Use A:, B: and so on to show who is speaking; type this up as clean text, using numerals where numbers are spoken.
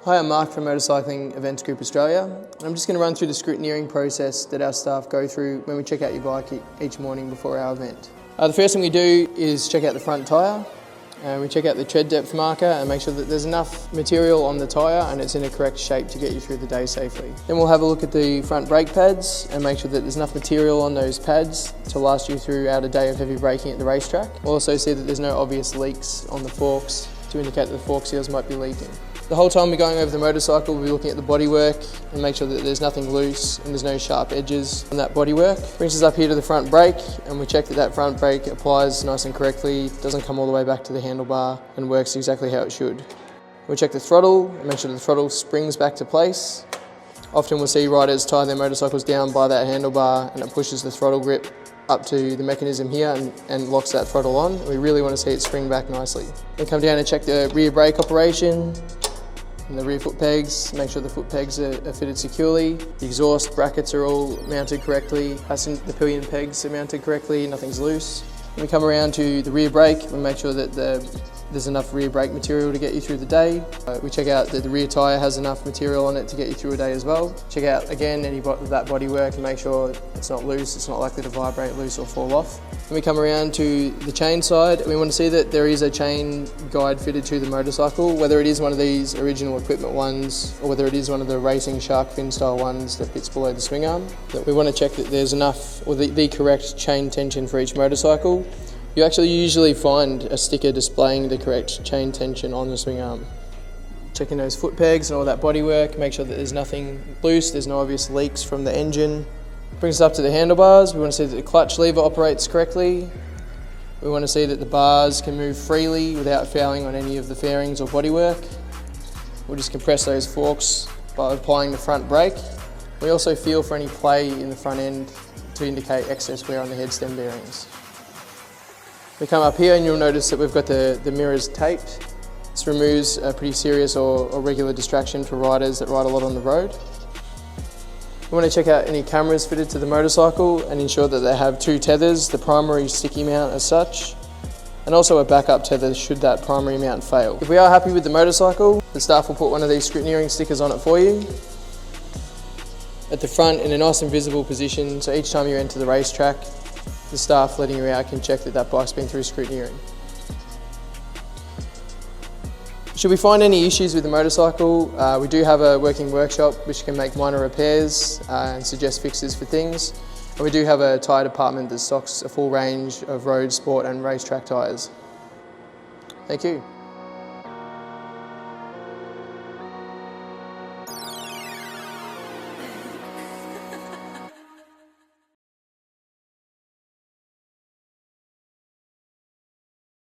A: Hi, I'm Mark from Motorcycling Events Group Australia. I'm just going to run through the scrutineering process that our staff go through when we check out your bike each morning before our event. The first thing we do is check out the front tyre. We check out the tread depth marker and make sure that there's enough material on the tyre and it's in a correct shape to get you through the day safely. Then we'll have a look at the front brake pads and make sure that there's enough material on those pads to last you throughout a day of heavy braking at the racetrack. We'll also see that there's no obvious leaks on the forks to indicate that the fork seals might be leaking. The whole time we're going over the motorcycle, we'll be looking at the bodywork and make sure that there's nothing loose and there's no sharp edges on that bodywork. Brings us up here to the front brake and we check that that front brake applies nice and correctly, doesn't come all the way back to the handlebar and works exactly how it should. We'll check the throttle and make sure that the throttle springs back to place. Often we'll see riders tie their motorcycles down by that handlebar and it pushes the throttle grip up to the mechanism here and locks that throttle on. We really want to see it spring back nicely. Then come down and check the rear brake operation and the rear foot pegs, make sure the foot pegs are fitted securely. The exhaust brackets are all mounted correctly. The pillion pegs are mounted correctly, nothing's loose. When we come around to the rear brake, we make sure that there's enough rear brake material to get you through the day. We check out that the rear tyre has enough material on it to get you through a day as well. Check out again any of that bodywork and make sure it's not loose, it's not likely to vibrate loose or fall off. When we come around to the chain side, we want to see that there is a chain guide fitted to the motorcycle, whether it is one of these original equipment ones or whether it is one of the racing shark fin style ones that fits below the swing arm. We want to check that there's enough or the correct chain tension for each motorcycle. You actually usually find a sticker displaying the correct chain tension on the swing arm. Checking those foot pegs and all that bodywork, make sure that there's nothing loose, there's no obvious leaks from the engine. Brings us up to the handlebars. We want to see that the clutch lever operates correctly. We want to see that the bars can move freely without fouling on any of the fairings or bodywork. We'll just compress those forks by applying the front brake. We also feel for any play in the front end to indicate excess wear on the head stem bearings. We come up here and you'll notice that we've got the mirrors taped. This removes a pretty serious or regular distraction for riders that ride a lot on the road. We want to check out any cameras fitted to the motorcycle and ensure that they have two tethers, the primary sticky mount as such, and also a backup tether should that primary mount fail. If we are happy with the motorcycle, the staff will put one of these scrutineering stickers on it for you at the front in a nice and visible position, so each time you enter the racetrack, the staff letting you out can check that that bike's been through scrutineering. Should we find any issues with the motorcycle, we do have a working workshop which can make minor repairs and suggest fixes for things. And we do have a tyre department that stocks a full range of road, sport and racetrack tyres. Thank you.